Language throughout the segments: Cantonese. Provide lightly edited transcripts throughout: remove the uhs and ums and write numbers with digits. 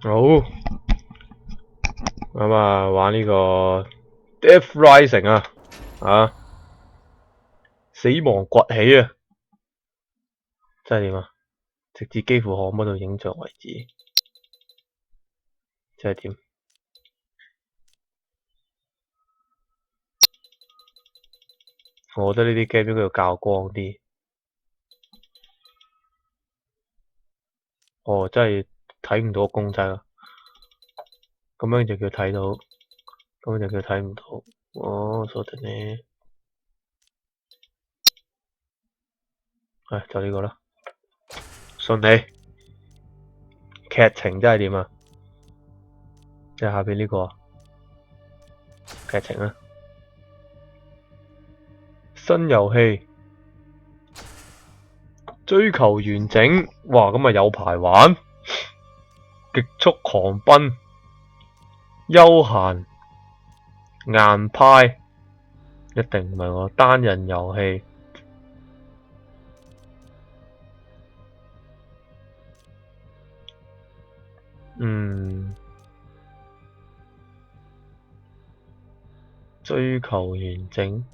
好，咁啊玩呢個 Death Rising 啊，死亡崛起啊，真係點啊？直至幾乎看不到影像為止，真係點？我覺得呢啲 game 應該要較光啲。哦，真係睇唔到個公仔啊！咁樣就叫睇到，咁樣就叫睇唔到。哦，そうだね。就呢個啦。信你。劇情真係點啊？即係下邊呢個劇情啊。新遊戲追求完整，哇！咁啊有排玩。極速狂奔，休閒硬派，一定唔係我單人遊戲。追求完整，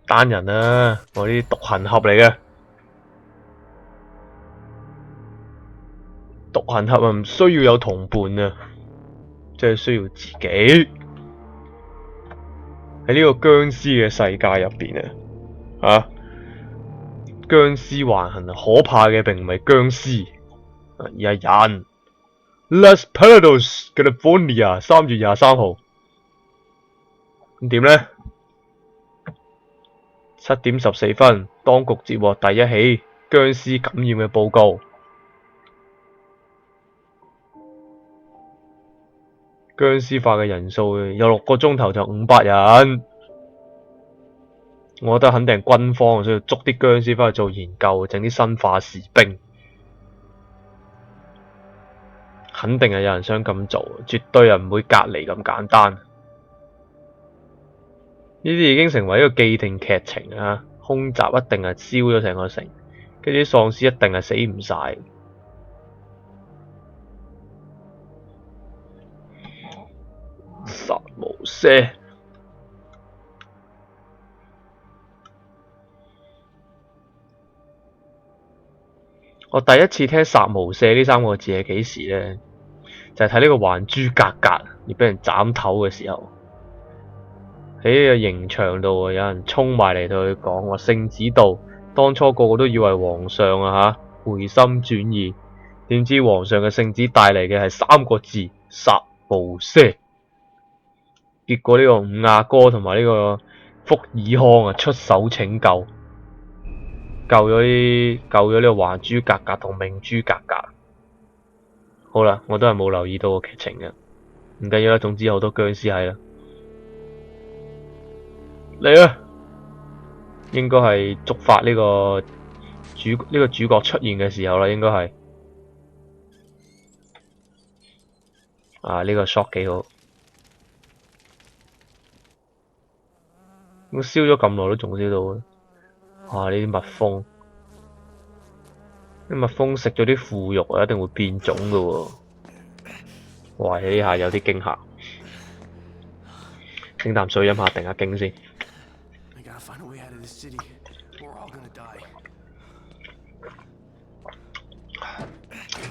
單人啊，我啲獨行俠嚟嘅。獨行俠啊，唔需要有同伴啊，即係需要自己喺呢個僵屍嘅世界入邊啊，僵屍橫行，可怕嘅並唔係僵屍，而係人。Los Palados California 3月23號，咁點呢？7點14分，當局接獲第一起僵屍感染嘅報告。僵屍化嘅人數有6個鐘頭就500人，我覺得肯定係軍方需要捉啲僵屍翻去做研究，整啲生化士兵，肯定係有人想咁做，絕對係唔會隔離咁簡單。呢啲已經成為一個既定劇情啊！空襲一定係燒咗成個城，跟住啲喪屍一定係死唔晒。殺無赦，我第一次聽殺無赦呢3個字係幾時呢？就係睇呢個還珠格格要俾人斬頭嘅時候，喺呢個刑場度有人衝埋嚟同佢講話，聖子道當初個個都以為皇上回心轉意，點知皇上嘅聖旨帶嚟嘅係3個字：殺無赦。結果呢個伍亞哥同埋呢個福爾康出手拯救，救咗呢個還珠格格同明珠格格。好啦，我都係冇留意到個劇情嘅，唔緊要啦，總之好多僵屍係啦。嚟啊！應該係觸發呢個主角出現嘅時候啦，應該係呢個 shot 幾好。咁燒咗咁耐都仲燒到啊！呢啲蜜蜂，啲蜜蜂食咗啲腐肉一定會變種噶喎。哇！呢下有啲驚嚇，整啖水飲下，定下驚先。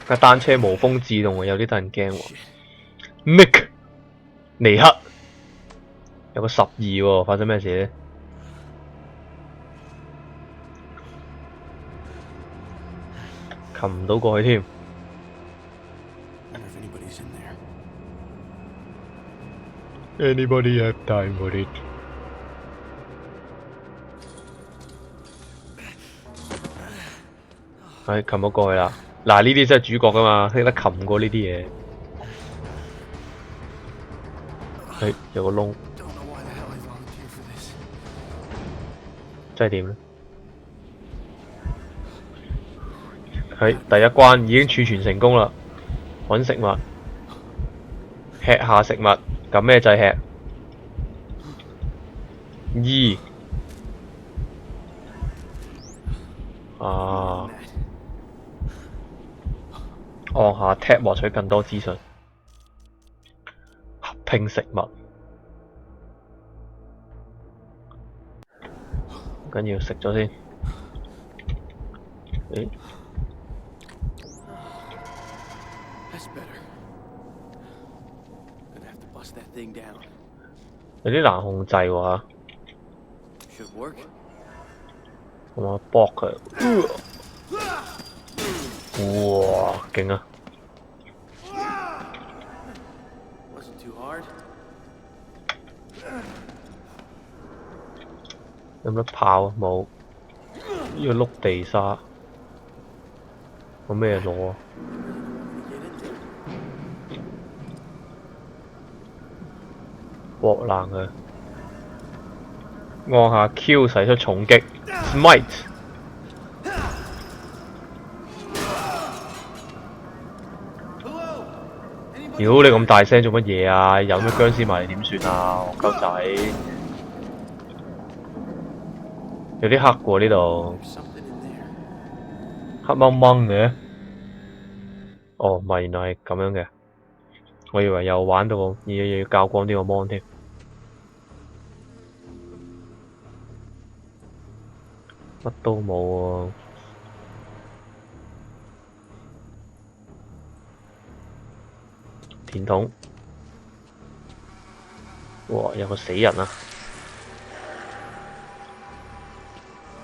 架單車無風自動有啲得人驚喎。尼克有個12喎，發生咩事呢？擒唔到過去添。Anybody have time for it？ 擒咗過去啦。嗱，呢啲真係主角噶嘛，識得擒過呢啲嘢。有個窿，真係點呢？第一關已經儲存成功啦，搵食物，吃下食物，撳咩掣吃？E 按下 Tab 獲取更多資訊。拼食物，唔緊要，食咗先。誒， 有啲難控制喎嚇，我搏佢，哇，勁啊！有乜炮冇？呢個碌地沙，有咩攞啊？搏爛佢，按下 Q 使出重擊 ，Smite。屌你咁大聲做乜嘢啊？有咩僵屍埋嚟點算啊？戇鳩仔，有啲黑喎呢度，黑掹掹嘅。哦，唔係，原來係咁樣嘅。我以為又玩到要校光呢個 mon 添。乜都冇喎。電筒，哇！有個死人啊！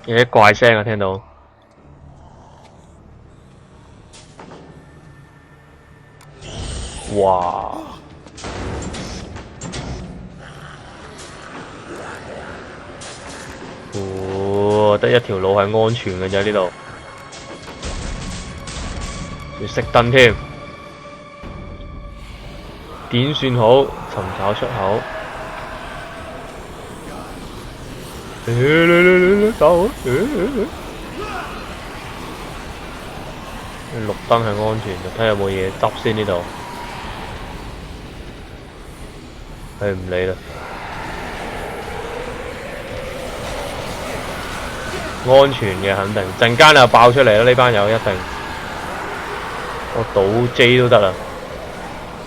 有啲怪聲啊，聽到。哇！得一條路係安全嘅啫，呢度。要熄燈添。點算好？尋找出口。打我！綠燈係安全嘅，睇下有冇嘢執先呢度。唔理啦。安全嘅肯定，陣間就爆出嚟啦！呢班友一定，我賭 J 都得啦。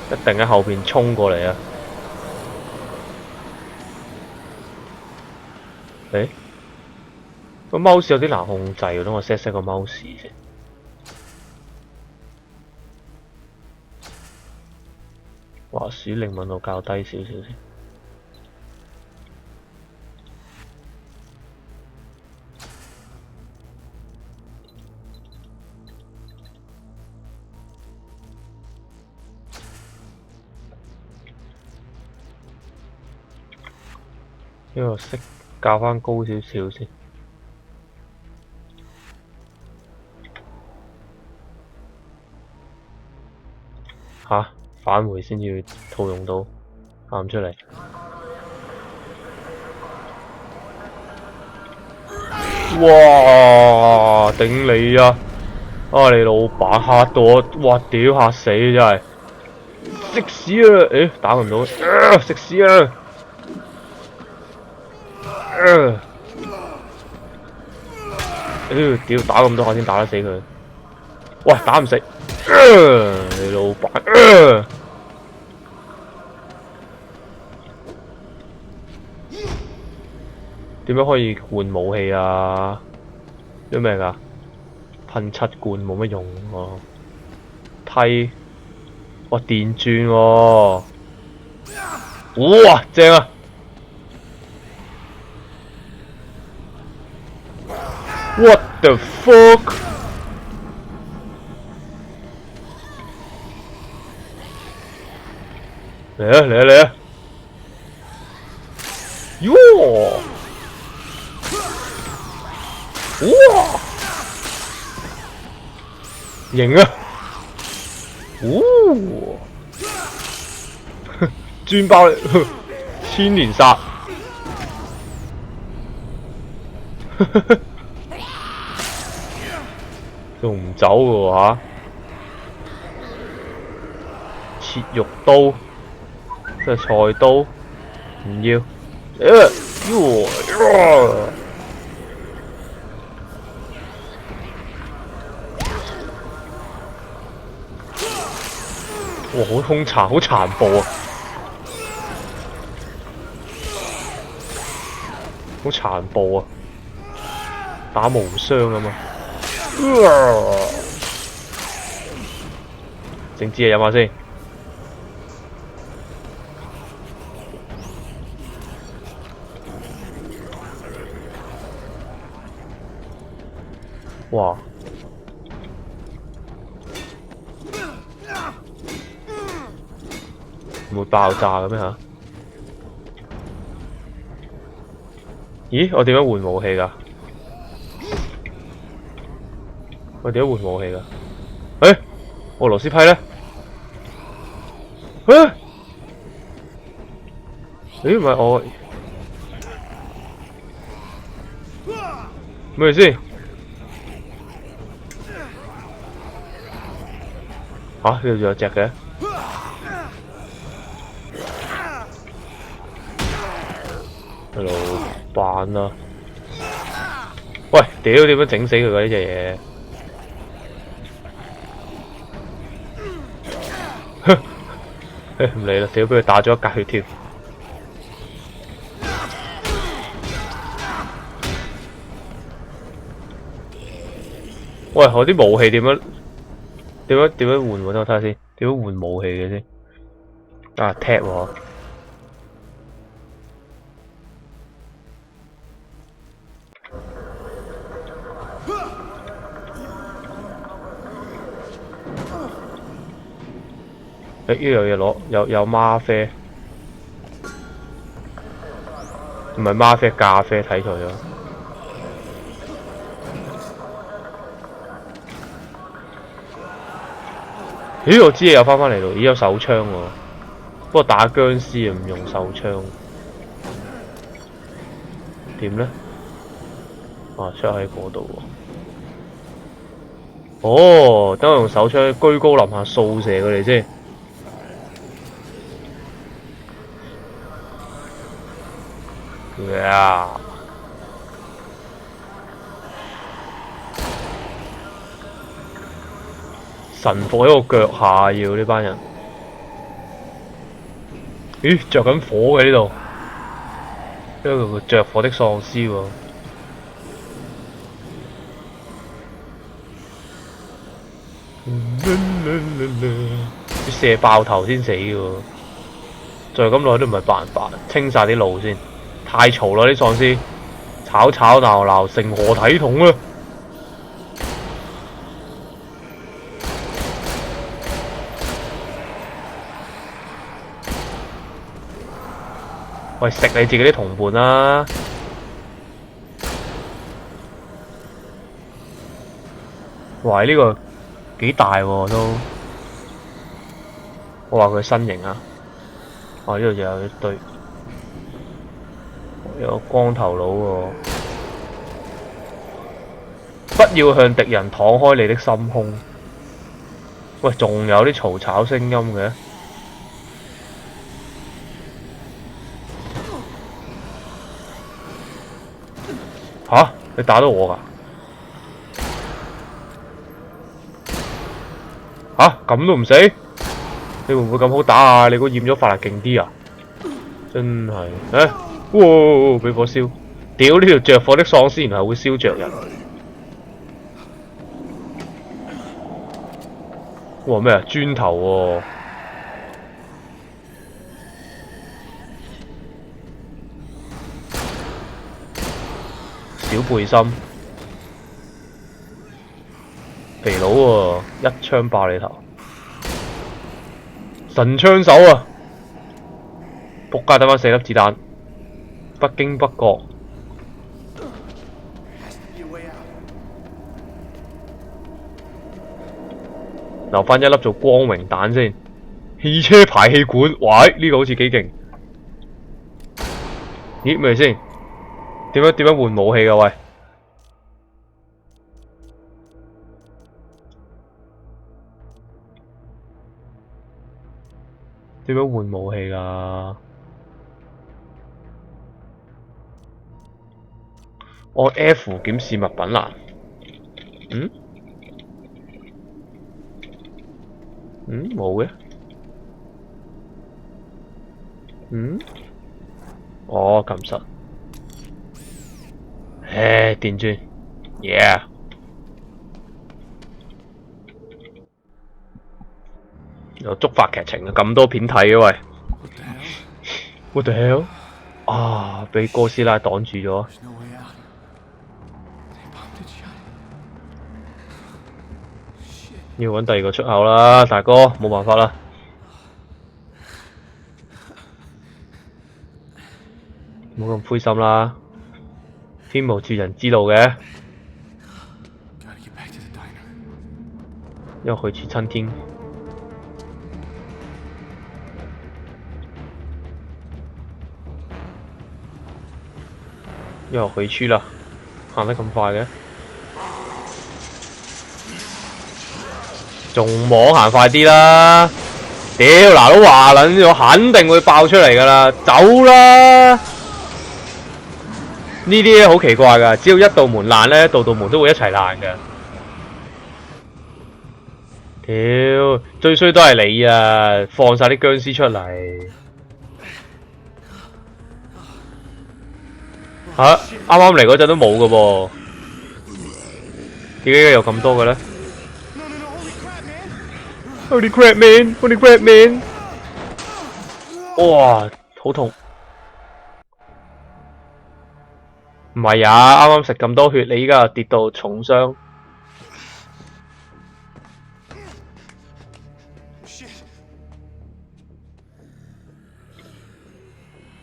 一定喺後邊衝過嚟啊！誒，個 mouse 有啲難控制喎，等我 set 個 mouse 先。滑鼠靈敏度較低少少先。呢個色校翻高少少先。吓，返回先至套用到，喊出嚟。哇！頂你啊！啊，你老闆嚇到我，哇！屌嚇死真係，食屎啊！誒，打唔到，食屎啊！屌打咁多下先打得死佢，喂打唔死，你老闆，點樣可以換武器啊？啲咩㗎？噴漆罐冇乜用喎，梯，哇電鑽喎，哇正啊！What the fuck？ 嚟啊嚟啊嚟啊！喲！哇！型啊！哦！轉爆千年殺！仲唔走嘅喎嚇？切肉刀，即係菜刀，唔要。哇！好兇殘，好殘暴啊！好殘暴啊！打無雙啊嘛。整支嘢飲下先。哇！唔會爆炸嘅咩嚇？咦？我點樣換武器㗎？我點樣換武器㗎？誒，俄羅斯批咧？咦？唔係我咩先？嚇！呢度仲有隻嘅？係咯，扮啦！喂，屌點樣整死佢㗎呢隻嘢？唔理啦，屌俾佢打咗一格血添。喂，我啲武器點樣換喎？等我睇下先，點樣換武器嘅先？啊，踢喎！呢度有嘢攞，有嗎啡，唔係嗎啡，咖啡睇錯咗。咦，我知嘢又翻嚟咯，咦有手槍喎，不過打僵屍啊唔用手槍，點咧？啊，出喺嗰度喎。哦，等我用手槍居高臨下掃射佢哋先。呀！神伏喺個腳下要呢班人。咦，着緊火嘅呢度，因為佢着火的喪屍喎。要射爆頭先死嘅喎，再咁耐都唔係辦法，清晒啲路先。太嘈啦啲喪屍，吵吵鬧鬧，成何體統啊！喂，食你自己啲同伴啦！喂，呢個幾大喎都，我話佢身形啊！哦，呢度就有一堆，有個光頭佬喎。不要向敵人敞開你的心胸。喂，仲有啲嘈吵聲音嘅。吓？你打到我㗎？吓？咁都唔死？你會唔會咁好打啊？你估驗咗法力勁啲啊？真係，哇！俾火燒！屌，呢條着火的喪屍，然後會燒着人。哇咩啊？磚頭喎！小背心，肥佬喎，一槍爆你頭！神槍手啊！仆街得返4粒子彈，不經不覺。留返一粒做光榮彈先。汽車排氣管，喂，呢個好似幾勁。咦，咪先？點樣換武器㗎？喂，點樣換武器㗎？按 F 檢視物品欄。冇嘅。哦，撳實。唉，電鑽 ，yeah。有觸發劇情啊！咁多片睇嘅喂 ，what the hell？ 啊，俾哥斯拉擋住咗。要揾第二個出口啦，大哥，冇辦法啦。冇咁灰心啦，天無絕人之路嘅。要回去餐廳。又回去啦，行得咁快嘅，仲摸行快啲啦！屌嗱都話撚咗，肯定會爆出嚟噶啦，走啦！呢啲好奇怪噶，只要一道門爛咧，道門都會一齊爛噶。屌，最衰都係你啊！放晒啲僵屍出嚟。嚇！啱啱嚟嗰陣都冇嘅噃，點解有咁多嘅咧 ？Holy crap man! Holy crap man! 哇，好痛！唔係啊，啱啱食咁多血，你依家又跌到重傷。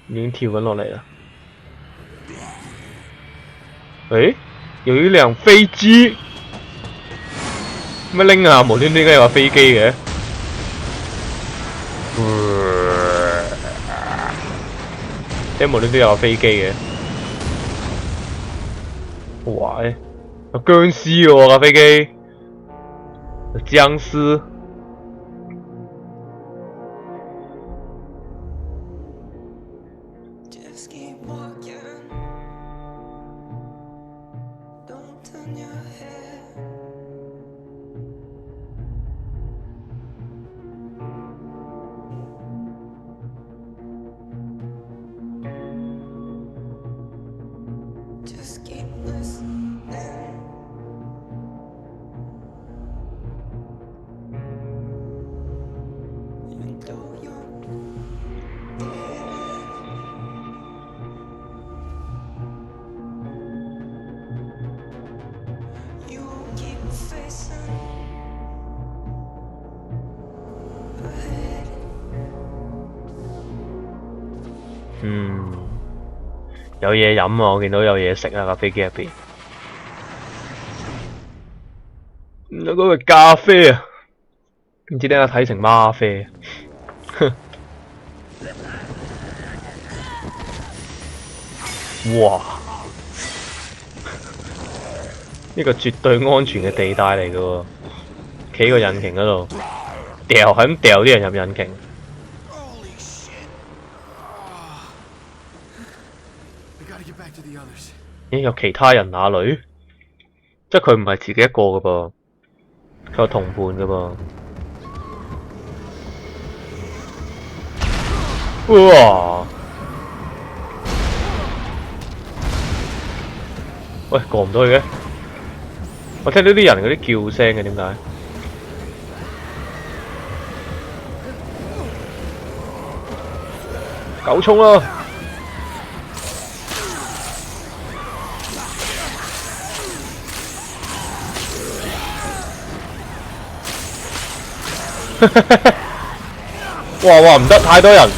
已經跳緊落嚟啦。誒，有一輛飛機，乜拎啊？無端端有架飛機嘅，點解無端端有架飛機嘅？哇！有僵屍喎架飛機，有僵屍。有嘢飲啊！我見到有嘢食啊！架飛機入邊，嗰個咖啡啊，唔知點解睇成嗎啡。哇！呢個絕對安全嘅地帶嚟嘅喎，企個引擎嗰度，掉係咁掉啲人入引擎。咦？有其他人哪裏？即係佢唔係自己一個嘅噃，佢有同伴嘅噃。哇！喂，過唔到去嘅。我聽到啲人嗰啲叫聲嘅，點解？狗衝啦！哇！唔得，太多人，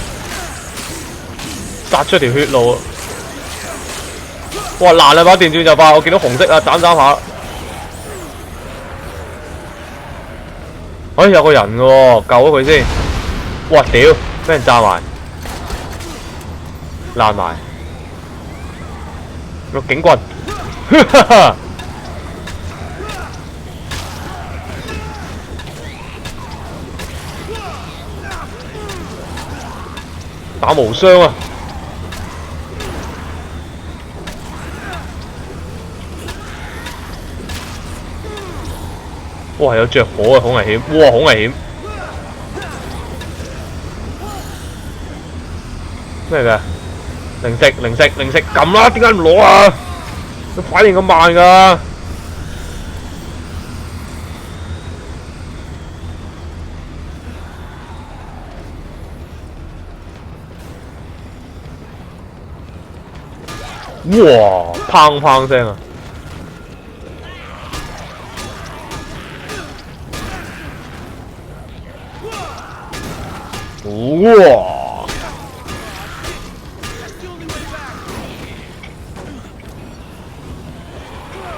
殺出條血路。哇！爛啦把電鑽就爆，我見到紅色啊，斬下。有個人嘅喎，救咗佢先。哇！屌，俾人炸埋，爛埋。個警棍，打無雙啊！哇！有着火啊，好危險！哇，好危險！咩嘅？零食，撳啦！點解唔攞啊？你反應咁慢㗎？哇！砰砰聲啊！哇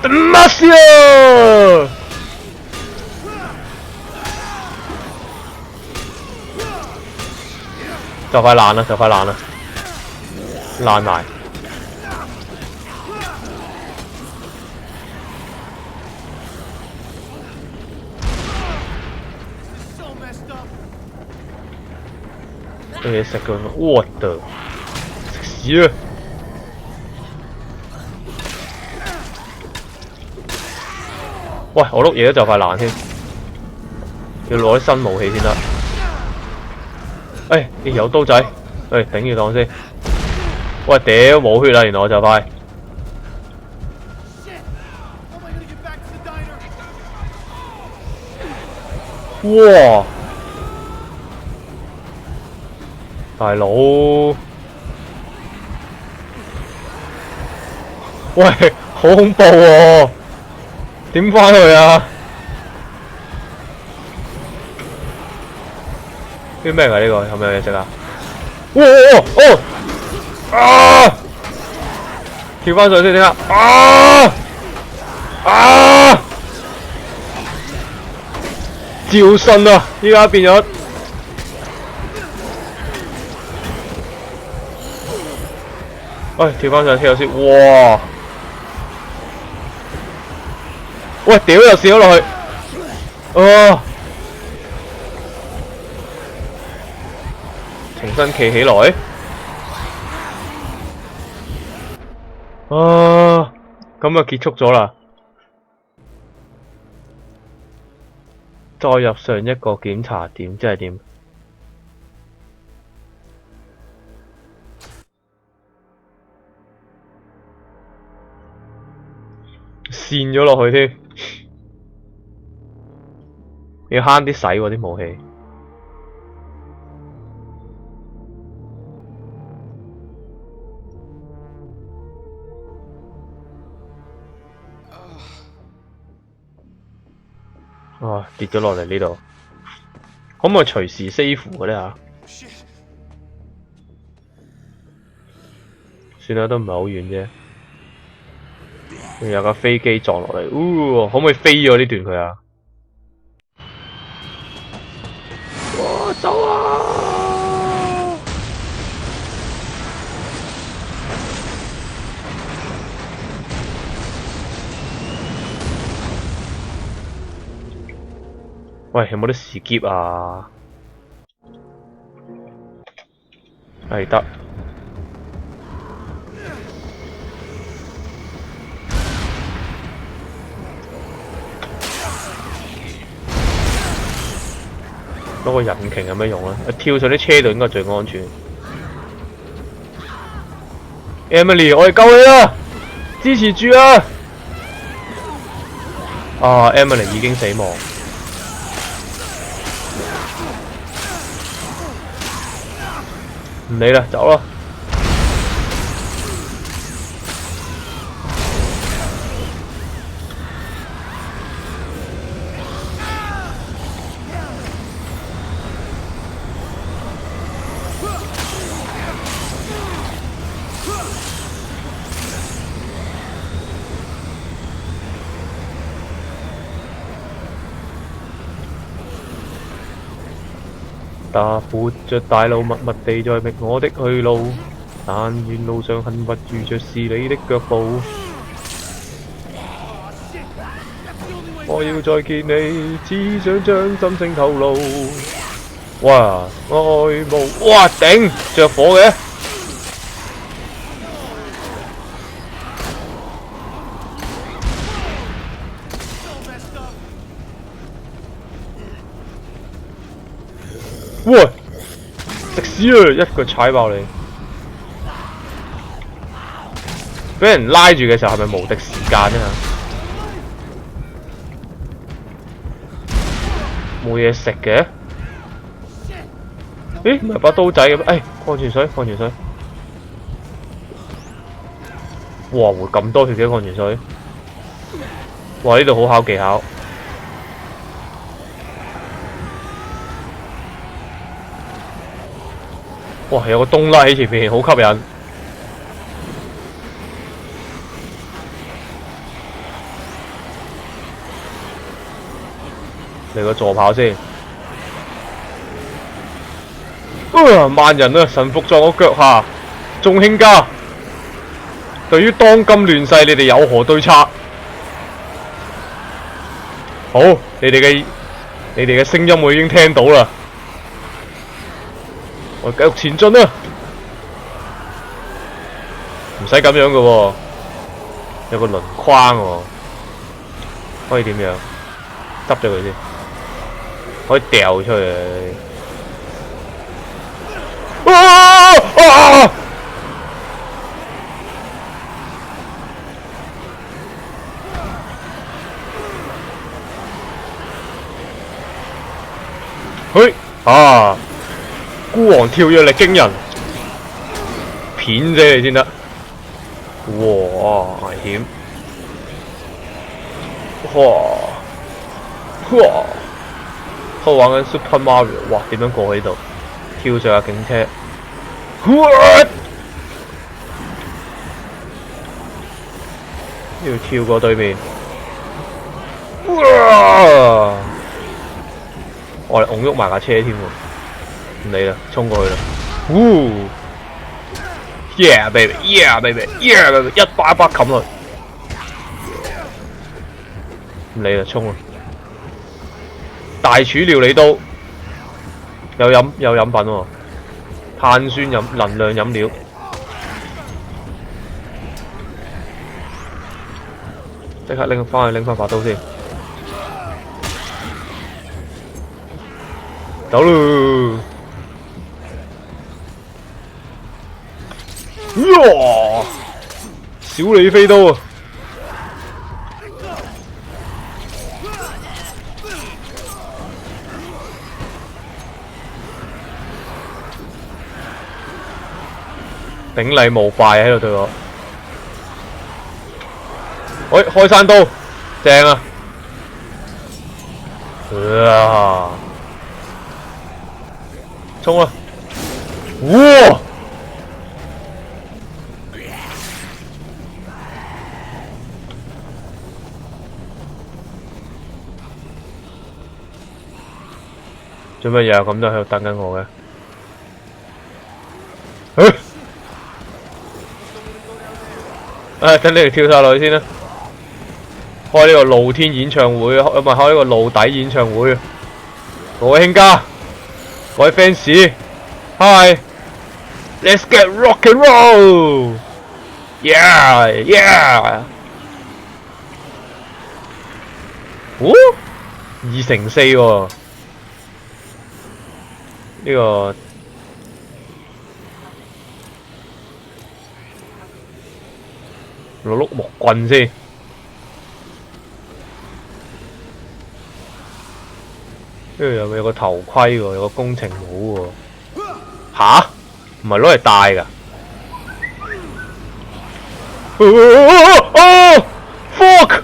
！Demasiado！就快爛啦！就快爛啦！爛埋！有嘢食㗎，我的食屎啊！喂，我碌嘢都就快爛添，要攞啲新武器先得。有刀仔，頂住檔先。喂，屌冇血啦，原來我就快。哇！大佬，喂，好恐怖喎！點返去啊？啲咩嚟呢個？有冇嘢食啊？啊！跳返上先點啊？趙信啊！依家變咗。跳翻上車先，哇！喂，屌又試咗落去，重新企起來，咁就結束咗啦。再入上一個檢查點，即係點？跣咗落去添，要慳啲使喎啲武器。跌咗落嚟呢度，可唔可以隨時 save 嘅咧嚇？算啦，都唔係好遠啫。有架飛機撞落嚟，可唔可以飛咗呢段佢啊？哇！走啊！喂，有冇啲時劫啊？得。嗰個引擎有咩用啊？跳上啲車度應該最安全。Emily， 我哋救你啦！支持住啊！Emily 已經死亡。唔理啦，走啦！踏闊着大路，默默地在覓我的去路，但願路上幸不遇着是你的腳步。我要再見你，只想將心聲透露。哇！愛慕，哇頂，着火嘅。喂！食屎啊！一腳踩爆你！俾人拉住嘅時候係咪無敵時間啊？冇嘢食嘅？咦，唔係把刀仔嘅咩？誒，礦泉水，礦泉水。哇，會咁多血嘅礦泉水？哇，呢度好考技巧。哇，有個洞拉喺前面，好吸引。嚟個助跑先。萬人啊，臣服在我腳下。眾卿家，對於當今亂世，你哋有何對策？好，你哋嘅聲音我已經聽到啦。我繼續前進啊！唔使咁樣嘅喎，有個輪框喎，可以點樣？執咗佢先，可以掉出去。嘿啊！孤王跳躍力驚人，片啫你先得。哇，危險！哇！我玩緊 Super Mario， 哇！點樣過喺度？跳上架警車。要跳過對面。我哋拱喐埋架車添喎。唔理啦，衝過去啦！嗚 ，yeah baby，yeah baby，yeah baby， 一巴冚落去，唔理啦，衝啦！大廚料理刀，有飲品喎，碳酸能量飲料，即刻拎翻把刀先，走咯！呀！小李飛刀啊！頂禮膜拜喺度對我。喂，開山刀，正啊！衝啊！哇！做乜嘢啊？咁多喺度等緊我嘅？等你哋跳晒落去先啦！開呢個露天演唱會，唔係開呢個露底演唱會。各位卿家，各位 fans，Hi，Let's get rock and roll！Yeah yeah！ 2乘4喎，呢個攞碌木棍先。呢度有個頭盔喎，有個工程帽喎。吓？唔係攞嚟戴㗎。Fuck！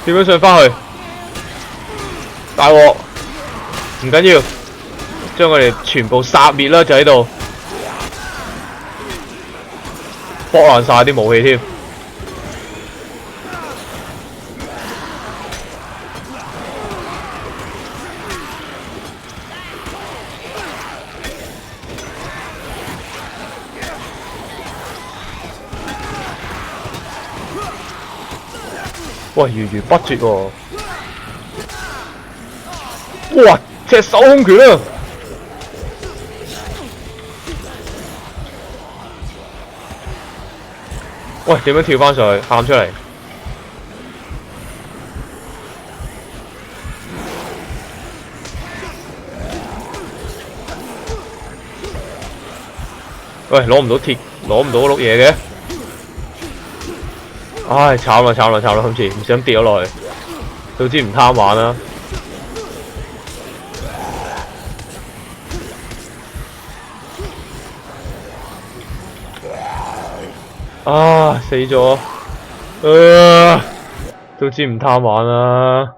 點樣上返去？大鑊！唔緊要，將佢哋全部殺滅啦！就喺度剝爛晒啲武器添。哇，源源不絕喎！哇，隻手空拳啊！喂，點樣跳翻上去？喊出嚟！喂，攞唔到鐵，攞唔到嗰碌嘢嘅。唉，慘啦慘啦慘啦！今次唔想跌咗落去，早知唔貪玩啦。啊，死咗！早知唔貪玩啦。